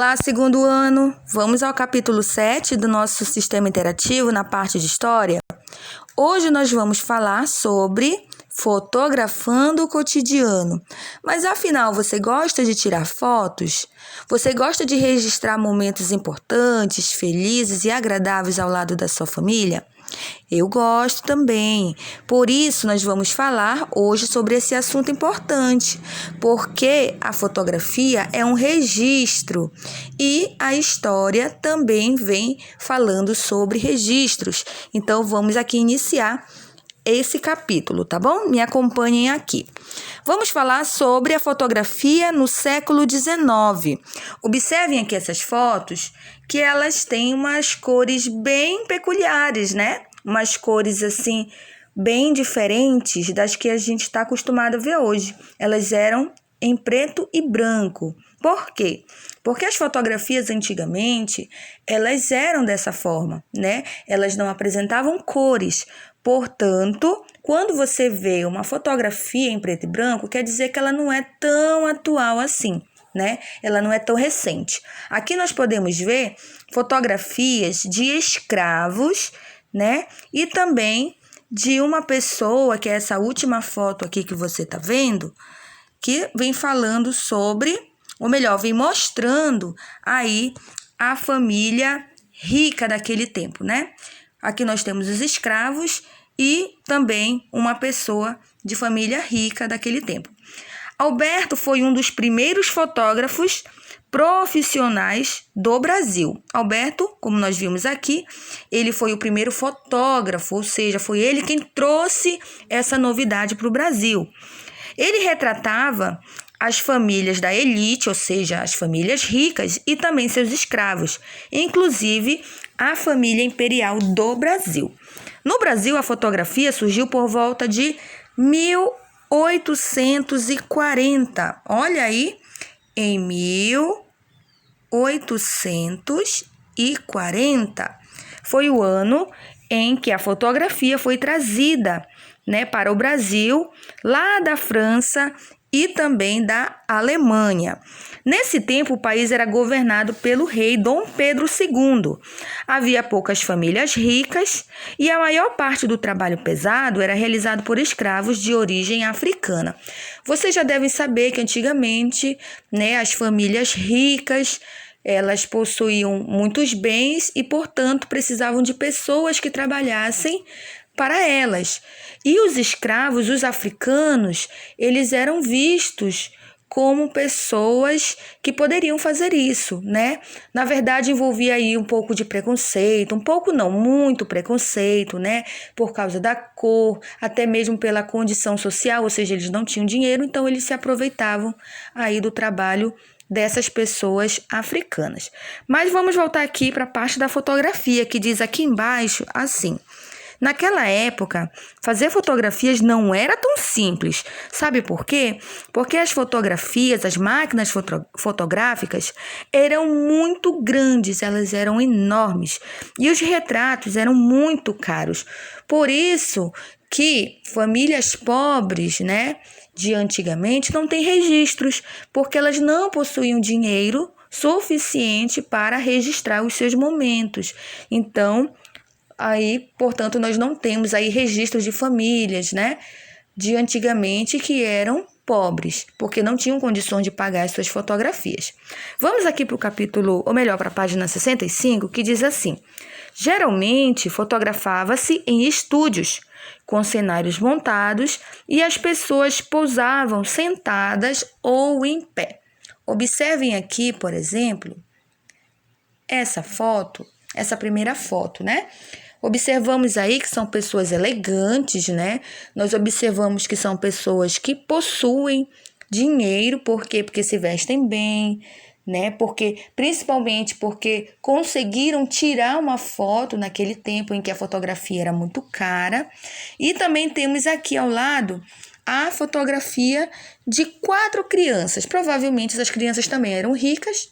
Olá, segundo ano. Vamos ao capítulo 7 do nosso sistema interativo na parte de história. Hoje nós vamos falar sobre fotografando o cotidiano. Mas afinal, você gosta de tirar fotos? Você gosta de registrar momentos importantes, felizes e agradáveis ao lado da sua família? Eu gosto também. Por isso, nós vamos falar hoje sobre esse assunto importante, porque a fotografia é um registro e a história também vem falando sobre registros. Então, vamos aqui iniciar esse capítulo, tá bom? Me acompanhem aqui. Vamos falar sobre a fotografia no século XIX. Observem aqui essas fotos, que elas têm umas cores bem peculiares, né? Umas cores assim, bem diferentes das que a gente está acostumado a ver hoje. Elas eram em preto e branco. Por quê? Porque as fotografias antigamente, elas eram dessa forma, né? Elas não apresentavam cores. Portanto, quando você vê uma fotografia em preto e branco, quer dizer que ela não é tão atual assim, né? Ela não é tão recente. Aqui nós podemos ver fotografias de escravos, né? E também de uma pessoa, que é essa última foto aqui que você tá vendo, que vem falando sobre, ou melhor, vem mostrando aí a família rica daquele tempo, né? Aqui nós temos os escravos e também uma pessoa de família rica daquele tempo. Alberto foi um dos primeiros fotógrafos profissionais do Brasil. Alberto, como nós vimos aqui, ele foi o primeiro fotógrafo, ou seja, foi ele quem trouxe essa novidade para o Brasil. Ele retratava as famílias da elite, ou seja, as famílias ricas e também seus escravos, inclusive a família imperial do Brasil. No Brasil, a fotografia surgiu por volta de 1840. Olha aí, em 1840 foi o ano em que a fotografia foi trazida, né, para o Brasil, lá da França e também da Alemanha. Nesse tempo, o país era governado pelo rei Dom Pedro II. Havia poucas famílias ricas e a maior parte do trabalho pesado era realizado por escravos de origem africana. Vocês já devem saber que antigamente, né, as famílias ricas, elas possuíam muitos bens e, portanto, precisavam de pessoas que trabalhassem para elas. E os escravos, os africanos, eles eram vistos como pessoas que poderiam fazer isso, né? Na verdade, envolvia aí um pouco de preconceito, um pouco não, muito preconceito, né? Por causa da cor, até mesmo pela condição social, ou seja, eles não tinham dinheiro, então eles se aproveitavam aí do trabalho dessas pessoas africanas. Mas vamos voltar aqui para a parte da fotografia, que diz aqui embaixo assim: naquela época, fazer fotografias não era tão simples. Sabe por quê? Porque as fotografias, as máquinas fotográficas eram muito grandes, elas eram enormes. E os retratos eram muito caros. Por isso que famílias pobres, né, de antigamente não têm registros, porque elas não possuíam dinheiro suficiente para registrar os seus momentos. Então, aí, portanto, nós não temos aí registros de famílias, né, de antigamente que eram pobres, porque não tinham condições de pagar as suas fotografias. Vamos aqui para o capítulo, ou melhor, para a página 65, que diz assim: geralmente fotografava-se em estúdios, com cenários montados e as pessoas pousavam sentadas ou em pé. Observem aqui, por exemplo, essa foto, essa primeira foto, né? Observamos aí que são pessoas elegantes, né? Nós observamos que são pessoas que possuem dinheiro, por quê? Porque se vestem bem, né? Principalmente porque conseguiram tirar uma foto naquele tempo em que a fotografia era muito cara. E também temos aqui ao lado a fotografia de 4 crianças. Provavelmente essas crianças também eram ricas,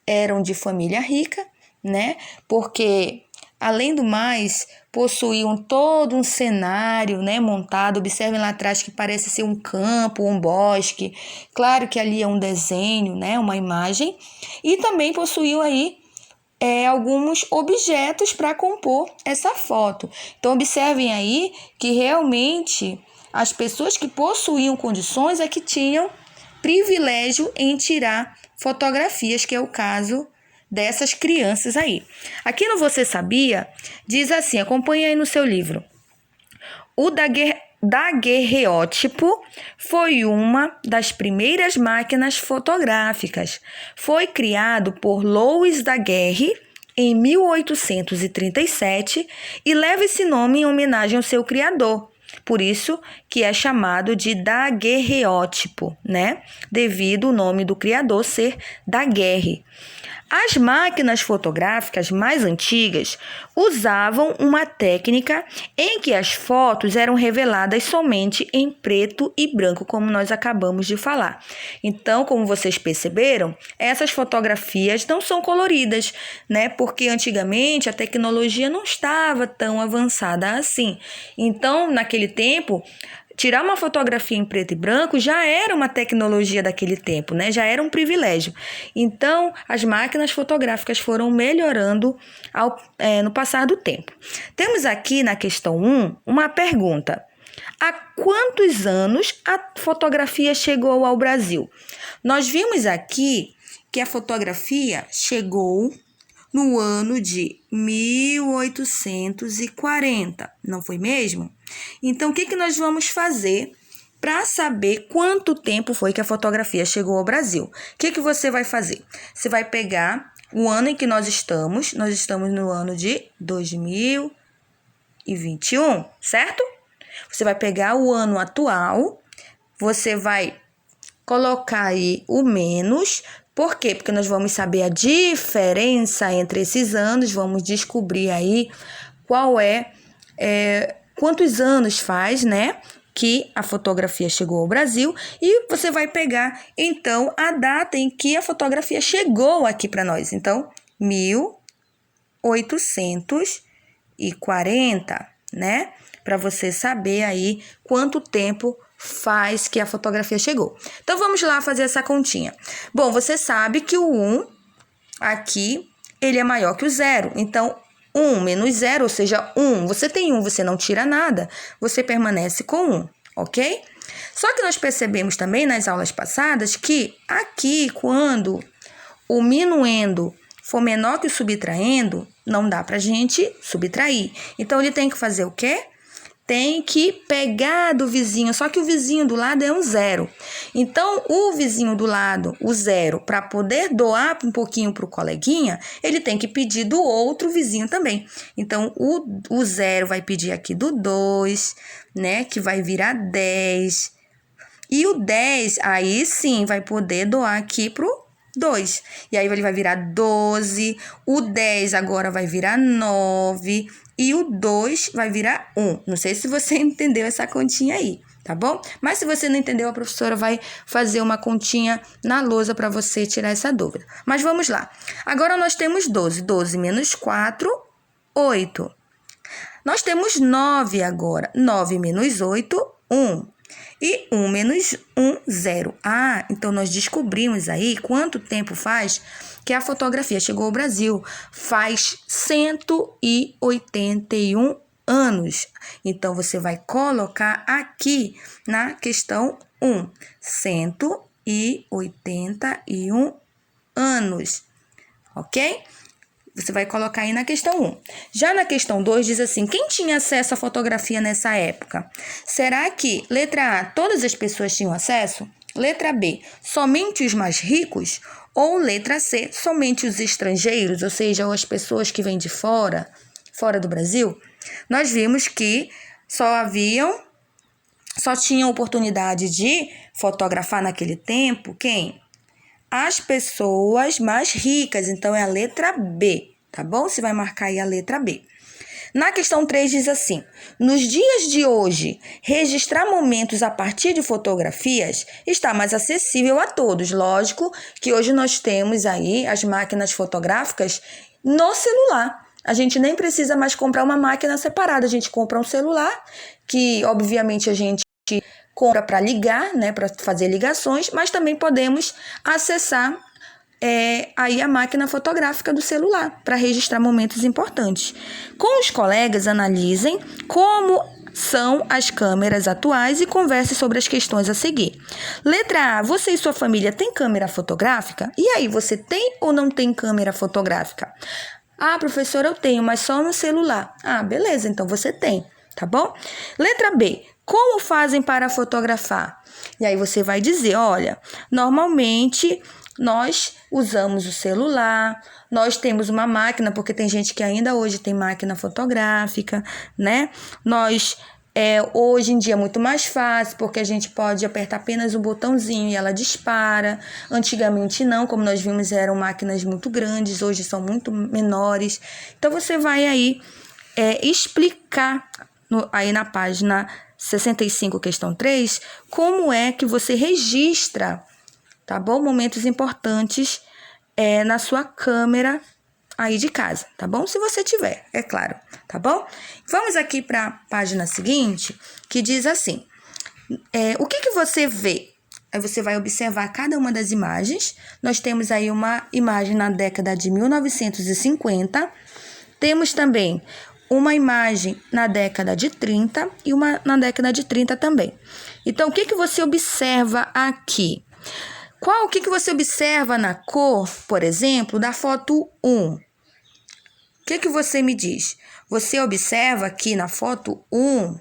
eram de família rica, né? Porque além do mais, possuíam todo um cenário, né, montado. Observem lá atrás que parece ser um campo, um bosque. Claro que ali é um desenho, né, uma imagem. E também possuíam aí alguns objetos para compor essa foto. Então, observem aí que realmente as pessoas que possuíam condições é que tinham privilégio em tirar fotografias, que é o caso dessas crianças aí. Aqui no Você Sabia, diz assim, acompanha aí no seu livro. O daguerreótipo foi uma das primeiras máquinas fotográficas. Foi criado por Louis Daguerre em 1837 e leva esse nome em homenagem ao seu criador. Por isso que é chamado de daguerreótipo, né? Devido ao nome do criador ser Daguerre. As máquinas fotográficas mais antigas usavam uma técnica em que as fotos eram reveladas somente em preto e branco, como nós acabamos de falar. Então, como vocês perceberam, essas fotografias não são coloridas, né? Porque antigamente a tecnologia não estava tão avançada assim. Então, naquele tempo, tirar uma fotografia em preto e branco já era uma tecnologia daquele tempo, né? Já era um privilégio. Então, as máquinas fotográficas foram melhorando no passar do tempo. Temos aqui na questão 1 uma pergunta. Há quantos anos a fotografia chegou ao Brasil? Nós vimos aqui que a fotografia chegou no ano de 1840, não foi mesmo? Então, o que nós vamos fazer para saber quanto tempo foi que a fotografia chegou ao Brasil? O que você vai fazer? Você vai pegar o ano em que nós estamos no ano de 2021, certo? Você vai pegar o ano atual, você vai colocar aí o menos. Por quê? Porque nós vamos saber a diferença entre esses anos, vamos descobrir aí quantos anos faz, né, que a fotografia chegou ao Brasil, e você vai pegar, então, a data em que a fotografia chegou aqui para nós. Então, 1840, né, para você saber aí quanto tempo faz que a fotografia chegou. Então, vamos lá fazer essa continha. Bom, você sabe que o 1 aqui, ele é maior que o 0. Então, 1 menos 0, ou seja, 1. Você tem 1, você não tira nada, você permanece com 1, ok? Só que nós percebemos também nas aulas passadas que aqui, quando o minuendo for menor que o subtraendo, não dá pra gente subtrair. Então, ele tem que fazer o quê? Tem que pegar do vizinho, só que o vizinho do lado é um 0. Então, o vizinho do lado, o 0, para poder doar um pouquinho para o coleguinha, ele tem que pedir do outro vizinho também. Então, o 0 vai pedir aqui do 2, né, que vai virar 10. E o 10, aí sim, vai poder doar aqui pro 2. E aí ele vai virar 12, o 10 agora vai virar 9 e o 2 vai virar 1. Não sei se você entendeu essa continha aí, tá bom? Mas se você não entendeu, a professora vai fazer uma continha na lousa para você tirar essa dúvida. Mas vamos lá. Agora nós temos 12. 12 menos 4, 8. Nós temos 9 agora. 9 menos 8, 1. E 1 menos 1, 0. Ah, então nós descobrimos aí quanto tempo faz que a fotografia chegou ao Brasil. Faz 181 anos. Então, você vai colocar aqui na questão 1. 181 anos. Ok? Você vai colocar aí na questão 1. Já na questão 2 diz assim, quem tinha acesso à fotografia nessa época? Será que, letra A, todas as pessoas tinham acesso? Letra B, somente os mais ricos? Ou letra C, somente os estrangeiros, ou seja, as pessoas que vêm de fora do Brasil? Nós vimos que só tinham oportunidade de fotografar naquele tempo, quem? As pessoas mais ricas, então é a letra B, tá bom? Você vai marcar aí a letra B. Na questão 3 diz assim, nos dias de hoje, registrar momentos a partir de fotografias está mais acessível a todos. Lógico que hoje nós temos aí as máquinas fotográficas no celular. a gente nem precisa mais comprar uma máquina separada, a gente compra um celular, que obviamente a gente compra para ligar, né, para fazer ligações, mas também podemos acessar aí a máquina fotográfica do celular para registrar momentos importantes. Com os colegas, analisem como são as câmeras atuais e converse sobre as questões a seguir. Letra A. Você e sua família têm câmera fotográfica? E aí, você tem ou não tem câmera fotográfica? Ah, professora, eu tenho, mas só no celular. Ah, beleza, então você tem, tá bom? Letra B. Como fazem para fotografar? E aí você vai dizer, olha, normalmente nós usamos o celular, nós temos uma máquina, porque tem gente que ainda hoje tem máquina fotográfica, né? Hoje em dia é muito mais fácil, porque a gente pode apertar apenas um botãozinho e ela dispara. Antigamente não, como nós vimos, eram máquinas muito grandes, hoje são muito menores. Então você vai aí explicar aí na página 65, questão 3, como é que você registra, tá bom? Momentos importantes na sua câmera aí de casa, tá bom? Se você tiver, é claro, tá bom? Vamos aqui para a página seguinte, que diz assim, o que você vê? Aí você vai observar cada uma das imagens. Nós temos aí uma imagem na década de 1950, temos também uma imagem na década de 30 e uma na década de 30 também. Então, o que você observa aqui? O que você observa na cor, por exemplo, da foto 1? O que você me diz? Você observa aqui na foto 1,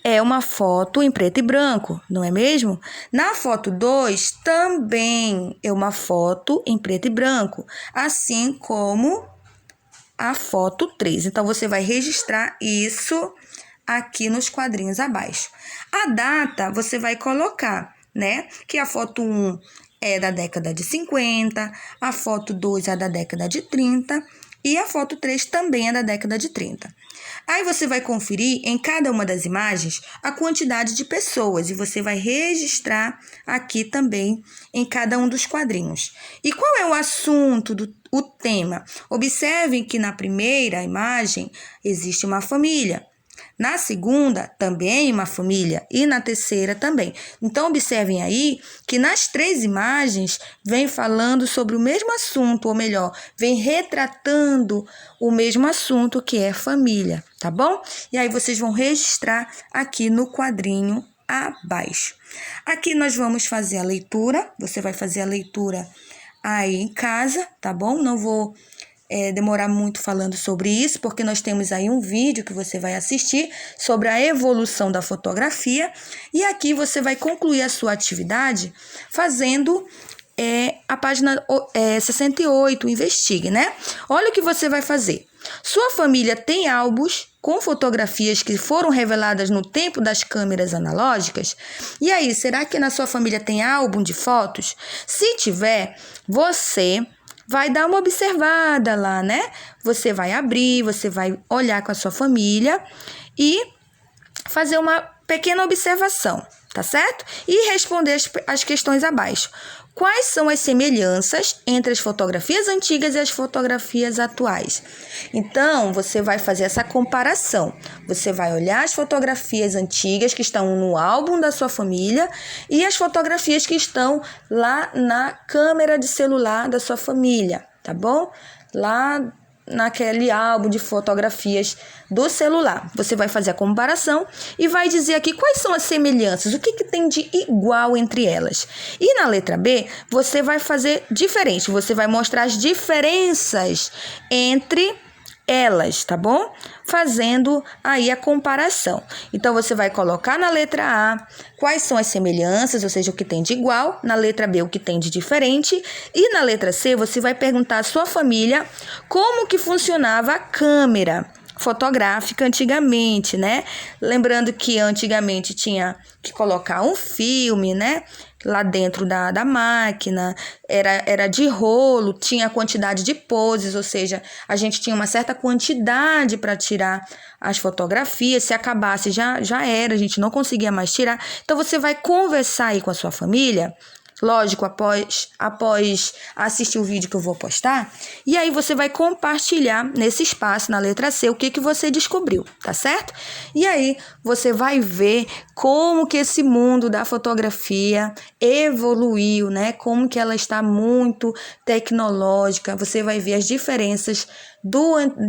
é uma foto em preto e branco, não é mesmo? Na foto 2, também é uma foto em preto e branco, assim como a foto 3. Então, você vai registrar isso aqui nos quadrinhos abaixo. A data, você vai colocar, né? Que a foto 1 é da década de 50, a foto 2 é da década de 30 e a foto 3 também é da década de 30. Aí você vai conferir em cada uma das imagens a quantidade de pessoas e você vai registrar aqui também em cada um dos quadrinhos. E qual é o assunto, o tema? Observem que na primeira imagem existe uma família. Na segunda, também uma família. E na terceira, também. Então, observem aí que nas 3 imagens vem falando sobre o mesmo assunto, ou melhor, vem retratando o mesmo assunto, que é família, tá bom? E aí, vocês vão registrar aqui no quadrinho abaixo. Aqui nós vamos fazer a leitura. Você vai fazer a leitura aí em casa, tá bom? Não vou demorar muito falando sobre isso, porque nós temos aí um vídeo que você vai assistir sobre a evolução da fotografia, e aqui você vai concluir a sua atividade fazendo a página 68, investigue, né? Olha o que você vai fazer. Sua família tem álbuns com fotografias que foram reveladas no tempo das câmeras analógicas? E aí, será que na sua família tem álbum de fotos? Se tiver, você vai dar uma observada lá, né? Você vai abrir, você vai olhar com a sua família e fazer uma pequena observação, tá certo? E responder as questões abaixo. Quais são as semelhanças entre as fotografias antigas e as fotografias atuais? Então, você vai fazer essa comparação. Você vai olhar as fotografias antigas que estão no álbum da sua família e as fotografias que estão lá na câmera de celular da sua família, tá bom? Lá naquele álbum de fotografias do celular. Você vai fazer a comparação e vai dizer aqui quais são as semelhanças, o que tem de igual entre elas. E na letra B, você vai fazer diferente, você vai mostrar as diferenças entre elas, tá bom? Fazendo aí a comparação. Então, você vai colocar na letra A quais são as semelhanças, ou seja, o que tem de igual, na letra B o que tem de diferente, e na letra C você vai perguntar à sua família como que funcionava a câmera fotográfica antigamente, né? Lembrando que antigamente tinha que colocar um filme, né? Lá dentro da máquina, era de rolo, tinha quantidade de poses, ou seja, a gente tinha uma certa quantidade para tirar as fotografias, se acabasse já era, a gente não conseguia mais tirar. Então, você vai conversar aí com a sua família lógico, após assistir o vídeo que eu vou postar, e aí você vai compartilhar nesse espaço, na letra C, o que você descobriu, tá certo? E aí você vai ver como que esse mundo da fotografia evoluiu, né? Como que ela está muito tecnológica, você vai ver as diferenças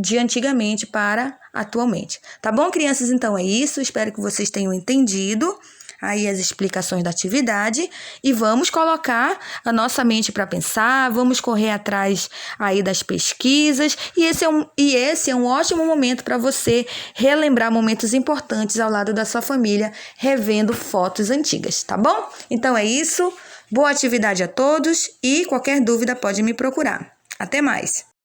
de antigamente para atualmente. Tá bom, crianças? Então é isso, espero que vocês tenham entendido aí as explicações da atividade e vamos colocar a nossa mente para pensar, vamos correr atrás aí das pesquisas e esse é um ótimo momento para você relembrar momentos importantes ao lado da sua família, revendo fotos antigas, tá bom? Então é isso, boa atividade a todos e qualquer dúvida pode me procurar. Até mais!